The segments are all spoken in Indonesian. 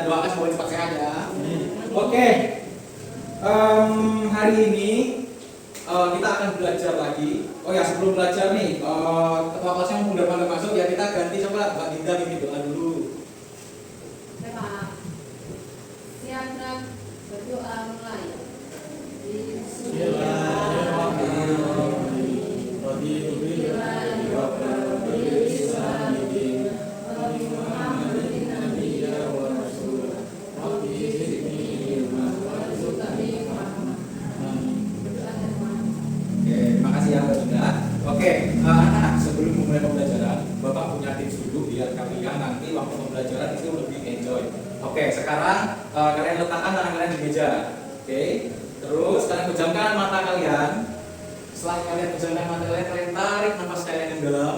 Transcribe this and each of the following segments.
doakan semoga cepat sehat ya. Oke. Hari ini kita akan belajar lagi. Oh ya, sebelum belajar nih, ketua kelasnya yang udah pada masuk ya, kita ganti coba Mbak Dinda bikin doa dulu. Pak, siapkan berdoa mulai. Oke, anak-anak, sebelum memulai pembelajaran, Bapak punya tips dulu biar kalian nanti waktu pembelajaran itu lebih enjoy. Oke, sekarang kalian letakkan tangan kalian di meja. Oke, terus kalian pejamkan mata kalian. Setelah kalian pejamkan mata kalian, kalian tarik nafas kalian yang dalam.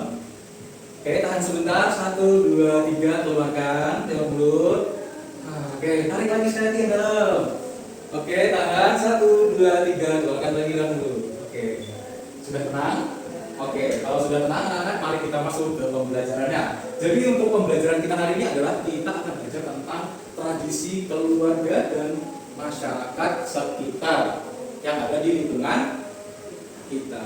Oke, tahan sebentar. 1, 2, 3, keluarkan, tengok mulut. Oke, tarik lagi sekali yang dalam. Oke, tahan. 1, 2, 3, keluarkan lagi dalam mulut. Oke, sudah tenang? Oke, kalau sudah tenang anak-anak, mari kita masuk ke pembelajarannya. Jadi untuk pembelajaran kita hari ini adalah kita akan belajar tentang tradisi keluarga dan masyarakat sekitar yang ada di lingkungan kita.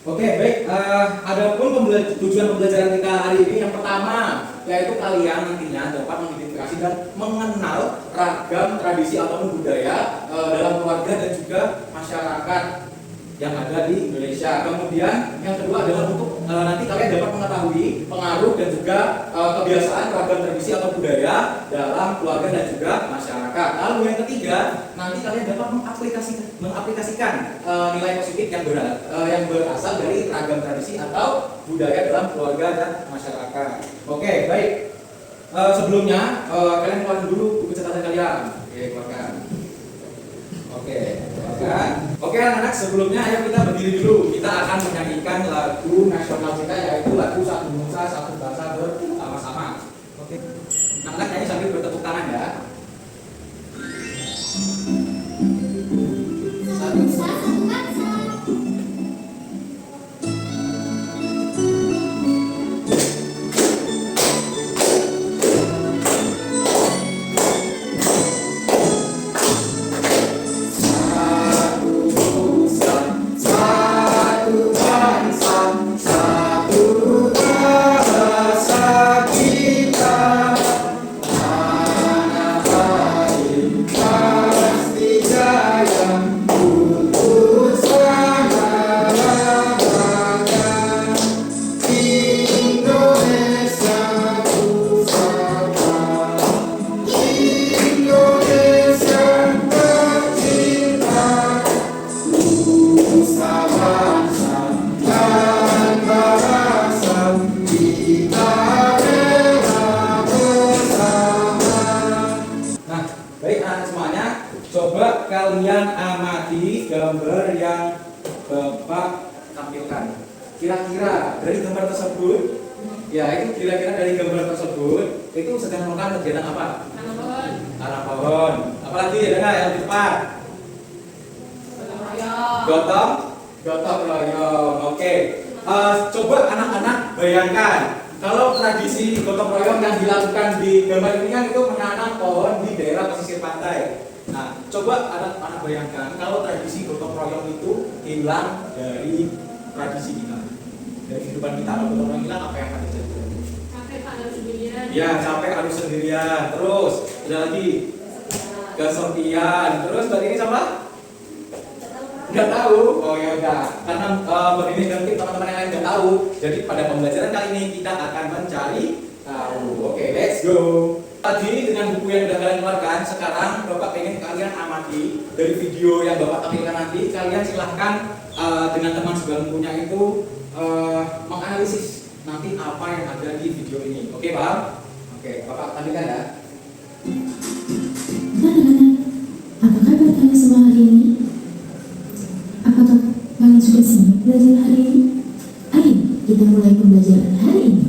Oke, baik. Adapun tujuan pembelajaran kita hari ini yang pertama yaitu kalian nantinya dapat mengidentifikasi dan mengenal ragam tradisi ataupun budaya dalam keluarga dan juga masyarakat yang ada di Indonesia. Kemudian yang kedua adalah untuk nanti kalian dapat mengetahui pengaruh dan juga kebiasaan ragam tradisi atau budaya dalam keluarga dan juga masyarakat. Lalu yang ketiga, nanti kalian dapat mengaplikasikan nilai positif yang berasal dari ragam tradisi atau budaya dalam keluarga dan masyarakat. Oke, baik. Sebelumnya kalian keluarin dulu buku catatan kalian. Oke, keluarkan. Oke, anak-anak, sebelumnya ayo kita berdiri dulu. Kita akan menyanyikan lagu nasional kita yaitu lagu Satu Nusa Satu Bangsa bersama-sama. Oke. Anak-anak nyanyi sambil bertepuk tangan ya. Satu Nusa Satu Bangsa. Coba kalian amati gambar yang Bapak tampilkan. Kira-kira dari gambar tersebut, dari gambar tersebut itu sedang melakukan kegiatan apa? Tanam pohon. Apalagi ada yang lebih cepat? Gotong royong. Oke. Coba anak-anak bayangkan kalau tradisi gotong royong yang dilakukan di gambar ini kan itu menanam pohon di daerah pesisir pantai. Nah, coba anak-anak bayangkan kalau tradisi gotong royong itu hilang dari tradisi kita, dari kehidupan kita. Kalau gotong royong hilang, apa yang akan terjadi? Capek harus sendirian. Ya, capek harus sendirian. Terus ada lagi kesepian. Terus tadi ini sama? Nggak tahu. Oh ya udah. Karena begini nanti teman-teman yang lain nggak tahu. Jadi pada pembelajaran kali ini kita akan mencari tahu. Oke, let's go. Tadi dengan buku yang sudah kalian keluarkan, sekarang Bapak ingin kalian amati dari video yang Bapak tampilkan nanti. Kalian silahkan dengan teman sebangkunya itu menganalisis nanti apa yang ada di video ini. Oke, Pak? Oke, Bapak tampilkan ya. Anak-anak, apa kabar kalian semua hari ini? Apakah kalian sudah siap belajar hari ini? Ayo kita mulai pembelajaran hari ini.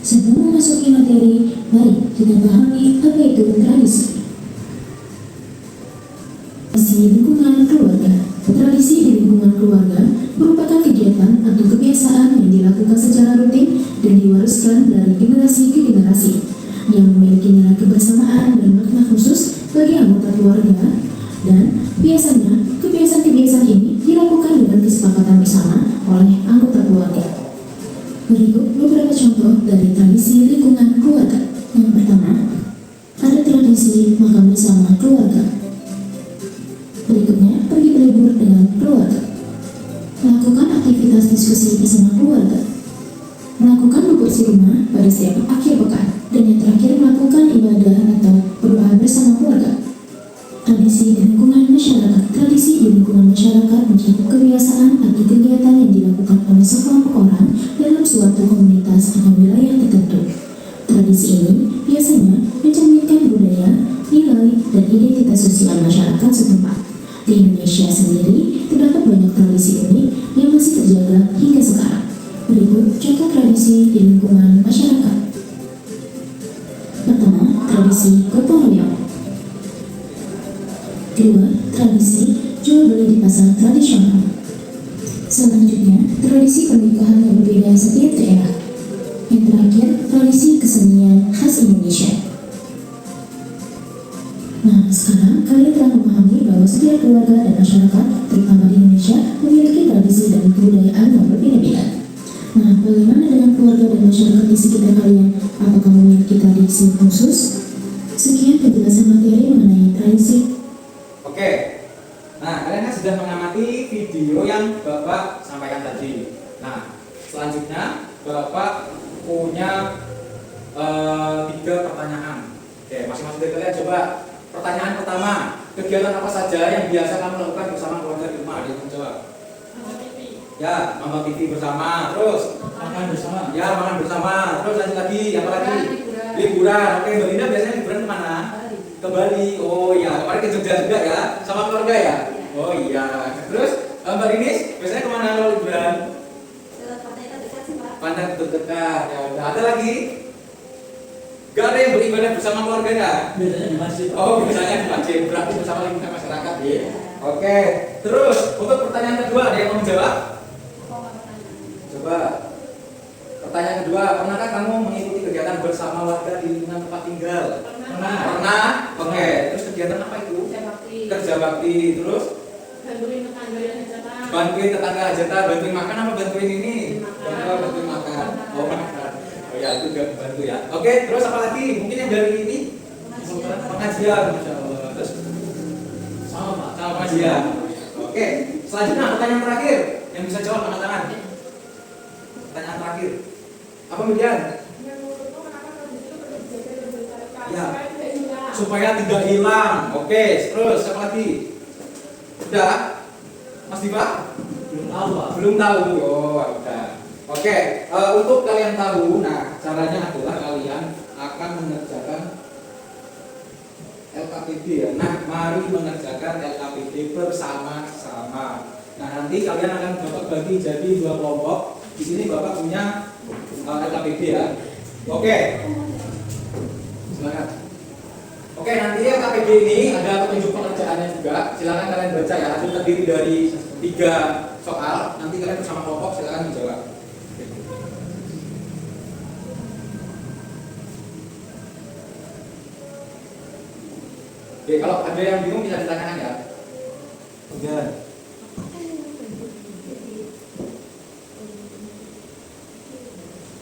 Sebelum memasuki materi, mari kita pahami apa itu tradisi. Tradisi lingkungan keluarga. Tradisi di lingkungan keluarga merupakan kegiatan atau kebiasaan yang dilakukan secara rutin dan diteruskan dari generasi ke generasi, yang memiliki nilai kebersamaan dan makna khusus bagi anggota keluarga, dan biasanya kebiasaan-kebiasaan ini dilakukan dengan kesepakatan bersama oleh anggota keluarga. Berikut beberapa contoh dari tradisi lingkungan keluarga. Yang pertama, ada tradisi makan bersama keluarga. Berikutnya, pergi berlibur dengan keluarga. Melakukan aktivitas diskusi bersama keluarga. Melakukan bebersih rumah pada setiap akhir pekan. Dan yang terakhir, melakukan ibadah atau berdoa bersama keluarga. Tradisi di lingkungan masyarakat. Tradisi di lingkungan masyarakat mencakup kebiasaan atau kegiatan yang dilakukan oleh sekelompok orang dalam suatu komunitas atau wilayah tertentu. Tradisi ini biasanya mencerminkan budaya, nilai, dan identitas sosial masyarakat setempat. Di Indonesia sendiri, terdapat banyak tradisi unik yang masih terjaga hingga sekarang. Berikut contoh tradisi di lingkungan masyarakat. Pertama, tradisi gotong royong. Kedua, tradisi jual beli di pasar tradisional. Selanjutnya, tradisi pernikahan yang berbeda setiap daerah. Yang terakhir, tradisi kesenian khas Indonesia. Nah, sekarang kalian telah memahami bahwa setiap keluarga dan masyarakat, terutama di Indonesia, memiliki tradisi dan kebudayaan yang berbeda-beda. Nah, bagaimana dengan keluarga dan masyarakat di sekitar kalian? Apakah memiliki tradisi khusus? Sekian penjelasan materi mengenai tradisi. Oke, nah kalian kan sudah mengamati video yang Bapak sampaikan tadi. Nah, selanjutnya Bapak punya 3 pertanyaan. Oke, masing-masing dari kalian coba. Pertanyaan pertama, kegiatan apa saja yang biasa kamu lakukan bersama keluarga di rumah? Ada yang menjawab? Ya, nonton TV bersama. Terus Makan bersama. ya, makan bersama. Terus lanjut lagi, apa lagi? Liburan. Liburan. Oke, Mbak Linda biasanya liburan kemana? Bali. Ke Bali. Oh iya, kemarin ke Jogja juga ya, sama keluarga ya? Iya. Oh iya. Terus Mbak Rinis biasanya kemana kalau liburan? Pantai terdekat sih, Pak. Pantai terdekat. Ya udah. Ada lagi? Gak ada yang beribadah bersama keluarga ya? Biasanya di masjid. Oh, biasanya di masjid. Berarti bersama lingkungan masyarakat ya. Oke. Terus untuk pertanyaan kedua ada yang mau menjawab? Coba. Pertanyaan kedua, pernahkah kamu mengikuti kegiatan bersama warga di lingkungan tempat tinggal? Pernah. Pernah? Oke. Terus kegiatan apa itu? Kerja bakti. Kerja bakti. Terus Bantuin tetangga yang hajatan. bantuin tetangga hajatan, bantuin makan apa bantuin ini? Makan. Bantuin makan. Oh, makan. Oh ya, itu juga bantu ya. Oke, terus apa lagi? Mungkin yang dari ini? Pengajian, Masya Allah. Terus sama pengajian. Oke, selanjutnya pertanyaan terakhir yang bisa jawab angkat tangan. Pertanyaan terakhir. Apa kemudian? Ya. Supaya tidak hilang. Oke, terus apa lagi? Sudah? Mas Diva? Belum tahu, Pak. Belum tahu. Oh, udah. Oke, untuk kalian tahu, nah caranya adalah kalian akan mengerjakan LKPD ya. Nah, mari mengerjakan LKPD bersama-sama. Nah, nanti kalian akan Bapak bagi jadi 2 kelompok. Di sini Bapak punya LKPD ya. Oke. Silakan. Oke, nanti LKPD ini ada petunjuk pengerjaannya juga. Silakan kalian baca ya. Itu terdiri dari 3 soal. Nanti kalian bersama kelompok silakan menjawab. Oke, kalau ada yang bingung bisa ditanyakan ya. Oke.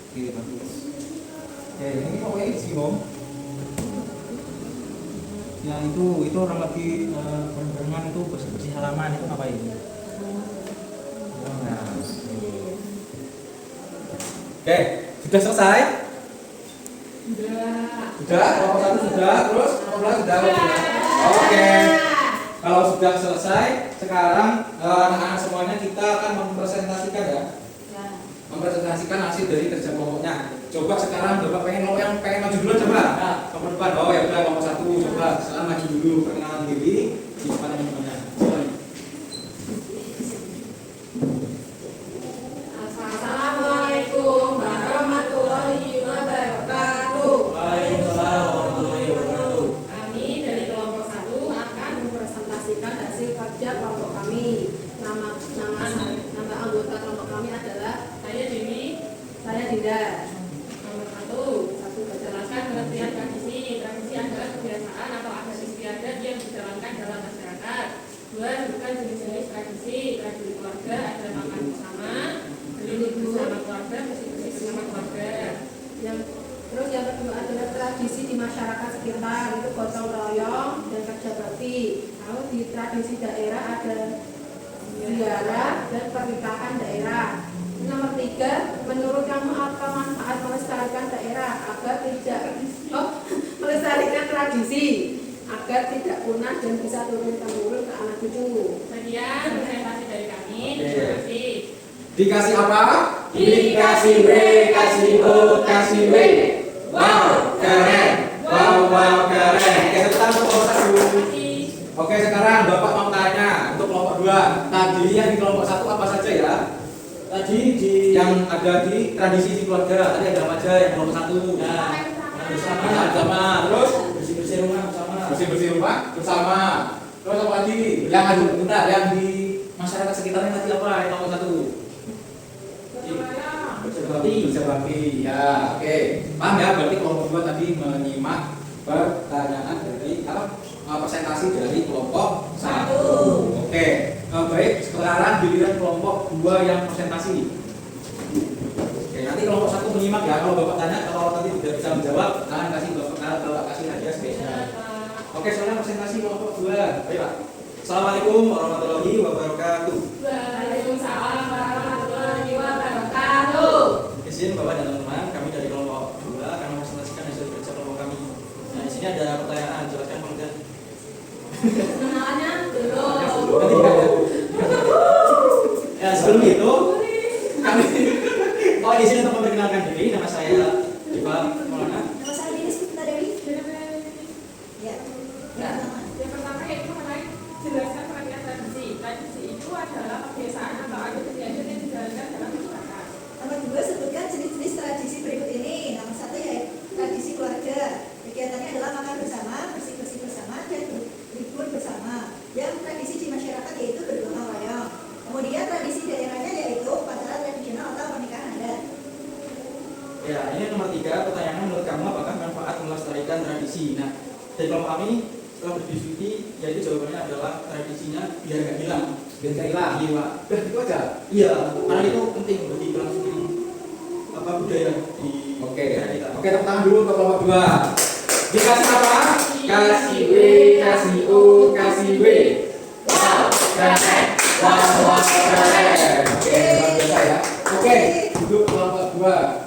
Oke, bagus. Oke, ini pokoknya bingung. Ya itu orang lagi berenang itu bersih halaman itu ngapain? Nah. Oke, sudah selesai? Sudah, kelompok 1 sudah, terus kelompok 2 sudah. Oke. Kalau sudah selesai, sekarang anak-anak semuanya kita akan mempresentasikan ya. Mempresentasikan hasil dari kerja kelompoknya. Coba sekarang Bapak pengen yang pengen maju dulu coba. Nah, nomor depan. Oh ya udah kelompok 1 coba. Sekarang maju dulu perkenalan diri di depan teman-temannya. Assalamualaikum warahmatullahi wabarakatuh. Waalaikumsalam warahmatullahi wabarakatuh. Kami dari kelompok 1 akan mempresentasikan hasil kerja kelompok kami. Nama anggota kelompok kami adalah saya Dewi, saya Dinda. Nama masyarakat sekitar itu gotong royong dan kerja bakti. Lalu di tradisi daerah ada ziarah dan pernikahan daerah. Nomor 3, menurut kamu apa manfaat melestarikan daerah agar tidak melestarikan tradisi agar tidak punah dan bisa turun temurun ke anak cucu. Sekian presentasi dari kami. Terima kasih. Dikasih apa? Dikasih B, kasih O, kasih W. Wow, keren. Wow, keren. Oke, sekarang untuk kelompok 1. Oke, sekarang Bapak mau tanya untuk kelompok 2. Tadi yang di kelompok 1 apa saja ya? Tadi yang ada di tradisi di keluarga. Tadi ada apa aja yang kelompok 1? Nah, bersama. Terus bersih-bersih rumah bersama. Bersih-bersih rumah bersama. Terus apa lagi? Yang ada bentar, yang di masyarakat sekitarnya tadi apa? Yang kelompok 1? Berbakti. Ya, oke. Paham ya? Berarti kelompok 2 tadi menyimak pertanyaan dari presentasi dari kelompok 1. Oke. Baik, sekarang giliran kelompok 2 yang presentasi. Oke, nanti kelompok 1 menyimak ya. Kalau Bapak tanya, kalau tadi tidak bisa menjawab, kalian kasih Bapak kasih hadiah spesial. Oke, sekarang presentasi kelompok 2. Baik, Pak. Assalamualaikum warahmatullahi wabarakatuh. Waalaikumsalam warahmatullahi wabarakatuh. Izin Bapak dan teman-teman, kami dari kelompok 2 akan mempresentasikan hasil kerja kelompok kami. Nah, di sini ada pertanyaan, jelaskan kemudian. Kenalannya belum. Ya, sebelum itu kami di sini untuk memperkenalkan diri. Nama saya Iva Maulana. Nama saya Dinis Putri Dewi. Ya. Nah, Yang pertama yaitu mengenai jelaskan pengertian tradisi. Tradisi itu adalah kebiasaan atau adat istiadat yang dijalankan dalam masyarakat. Nomor 2, sebutkan jenis-jenis tradisi berikut ini. Nomor 1 yaitu tradisi keluarga. Kegiatannya adalah makan bersama, bersih-bersih bersama, dan berlibur bersama. Yang tradisi di masyarakat yaitu bergotong royong. Kemudian tradisi daerahnya yaitu upacara tradisional atau pernikahan adat. ya ini nomor 3. Pertanyaannya, menurut kamu apakah manfaat melestarikan tradisi? Nah, dari kelompok kami setelah berdiskusi, yaitu jawabannya adalah tradisinya biar nggak hilang. Biar nggak hilang. Iya. Udah itu aja. Iya, karena itu penting bagi kelangsungan budaya di Oke. daerah kita. Oke, tepuk tangan dulu untuk kelompok 2. Dikasih apa? Kasih B, kasih O, kasih W. Wow, keren. Wow, keren. Oke, luar biasa ya. Oke, duduk kelompok 2.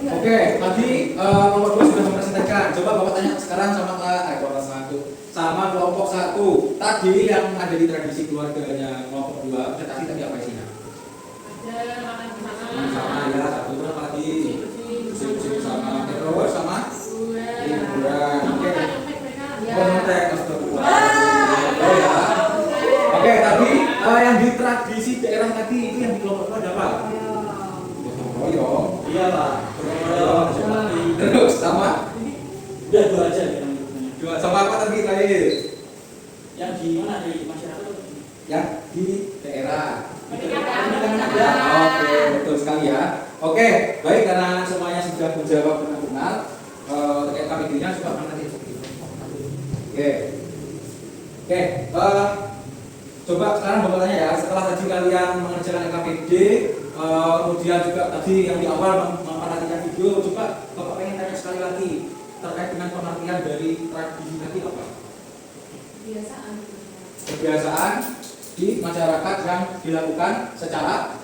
Oke, tadi kelompok 2 sudah mempresentasikan. Coba Bapak tanya sekarang sama kelompok 1. Sama kelompok 1. Tadi yang ada di tradisi keluarganya kelompok 2, presentasi tadi apa isinya? Ada makan bersama. Sama ya, satu terus apa lagi? Bersih-bersih bersama. Terus sama liburan. Oke. Konten oh ya. Oke, tadi yang di tradisi daerah tadi itu yang di kelompok 2 ada apa? Gotong royong. Iya Pak. Terus sama Udah 2 aja ya. dua sama apa tadi terakhir? Yang di mana, di masyarakat? Yang di daerah. Pernikahan. Oke, betul sekali ya. Oke, baik, karena semuanya sudah menjawab benar-benar terkait KPD-nya sudah mana tadi? Oke. Oke, coba sekarang Bapak tanya ya, setelah tadi kalian mengerjakan KPD, kemudian juga tadi yang di awal memperhatikan video, coba Bapak pengen tanya sekali lagi terkait dengan pengertian dari tradisi tadi apa? Kebiasaan di masyarakat yang dilakukan secara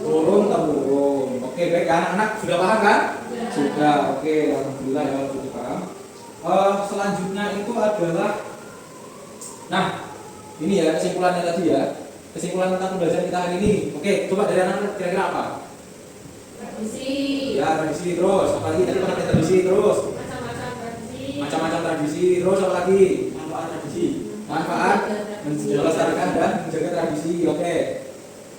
turun-temurun. Oke, baik, anak-anak sudah paham kan? Sudah. Oke, alhamdulillah ya sudah paham. Selanjutnya itu adalah, nah ini ya kesimpulannya tadi ya, kesimpulan tentang pembelajaran kita hari ini. Oke, coba dari anak-anak kira-kira apa? Tradisi. Ya, tradisi terus. Apalagi tadi pengertian tradisi terus. Macam-macam tradisi. Macam-macam tradisi terus apa lagi? Manfaat tradisi. Manfaat melestarikan dan menjaga tradisi. Oke,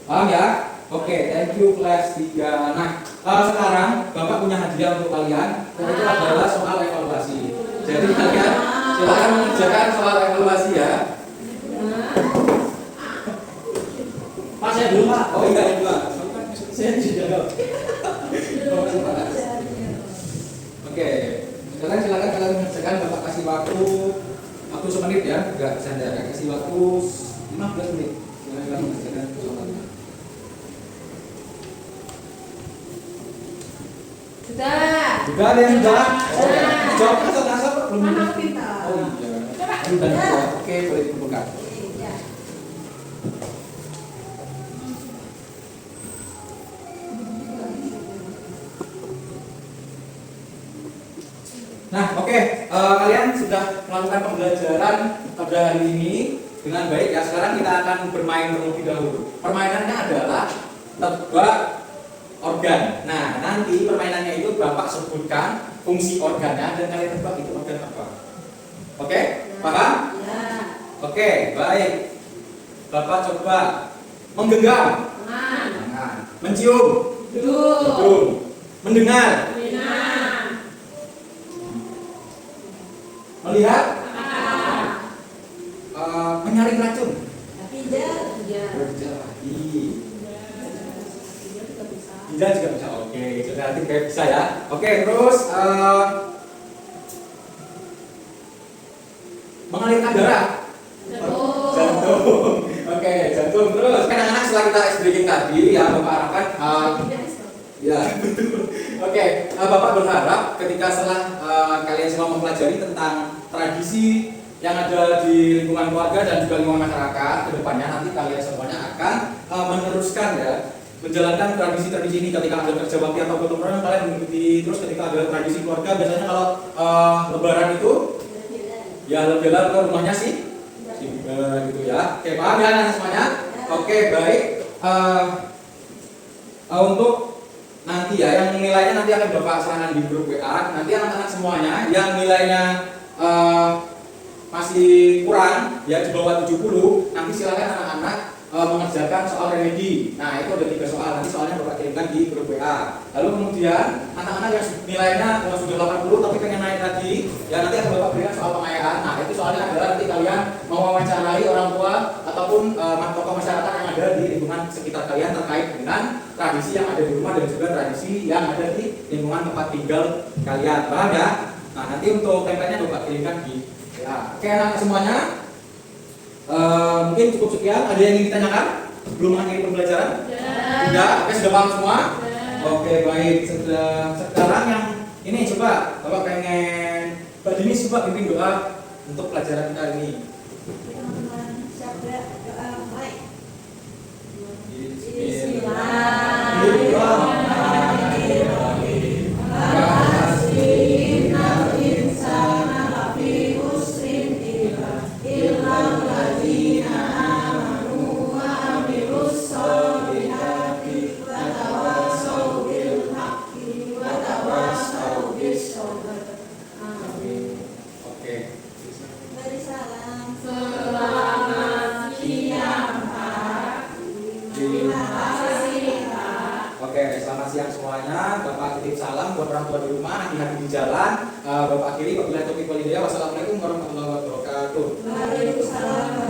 paham ya? Oke, thank you kelas 3. Nah, sekarang Bapak punya hadiah untuk kalian. Itu adalah soal evaluasi. Jadi kalian silakan mengerjakan soal evaluasi ya. Pak, saya dulu Pak. Oh iya, Pak. Saya tidak jawab. Oke, sekarang silakan kalian mengerjakan. Bapak kasih waktu semenit ya, enggak saya kasih waktu 15 menit. Silakan kalian mengerjakan soalnya. Sudah. Sudah ada yang sudah? Jawab presentasi satu dan dua. Oke, boleh dikumpulkan. Ya. Nah, oke, kalian sudah melakukan pembelajaran pada hari ini dengan baik ya. Sekarang kita akan bermain terlebih dahulu. Permainannya adalah tebak organ. Nah, nanti permainannya itu Bapak sebutkan fungsi organnya dan kalian tebak itu organ apa. Oke, paham? Ya. Oke, baik. Bapak coba menggenggam, Tangan. mencium, Duduk. mendengar, Minang. melihat, Ah. menyaring racun. Pinjam. Ya. Berjari. Dia juga bisa. Ginjal juga bisa. Oke, sudah nanti kayak bisa ya. Oke, terus mengalirkan darah. Jantung. Jantung. Oke, jantung. Terus kan anak-anak setelah kita breaking tadi ya Bapak harapkan ya betul. Oke, Bapak berharap ketika setelah kalian semua mempelajari tentang tradisi yang ada di lingkungan keluarga dan juga lingkungan masyarakat, kedepannya nanti kalian semuanya akan meneruskan ya, menjalankan tradisi-tradisi ini ketika ada kerja bakti atau gotong royong kalian mengikuti. Terus ketika ada tradisi keluarga biasanya kalau lebaran itu ya lebih-lebih ke rumahnya sih gitu ya. Oke, paham ya anak semuanya? Oke, baik. Untuk nanti ya yang nilainya nanti akan Bapak serahkan di grup WA. Nanti anak-anak semuanya yang nilainya masih kurang ya di bawah 70, nanti silakan anak-anak mengerjakan soal remedi. Nah, itu ada 3 soal, nanti soalnya Bapak kirimkan di grup WA. Lalu kemudian anak-anak yang nilainya sudah 80 tapi pengen naik lagi, ya nanti akan Bapak berikan soal pengayaan. Nah, itu soalnya adalah nanti kalian mewawancarai orang tua ataupun tokoh masyarakat yang ada di lingkungan sekitar kalian terkait dengan tradisi yang ada di rumah dan juga tradisi yang ada di lingkungan tempat tinggal kalian. Paham ya? Nah, nanti untuk template-nya Bapak kirimkan di WA. Oke, anak semuanya. Mungkin cukup sekian. Ada yang ingin ditanyakan? Belum mengakhiri pembelajaran? Tidak. Oke, sudah paham semua? Oke, baik. Sekarang yang ini coba Bapak pengen Mbak Dini coba pimpin doa untuk pelajaran kita hari ini. Sabda doa baik. Oke. Beri salam. Selamat siang, Pak. Terima kasih, Pak. Oke, selamat siang semuanya. Bapak titip salam buat orang tua di rumah, hati-hati di jalan. Bapak akhiri, wabillahi taufiq wal hidayah. Wassalamualaikum warahmatullahi wabarakatuh. Waalaikumsalam.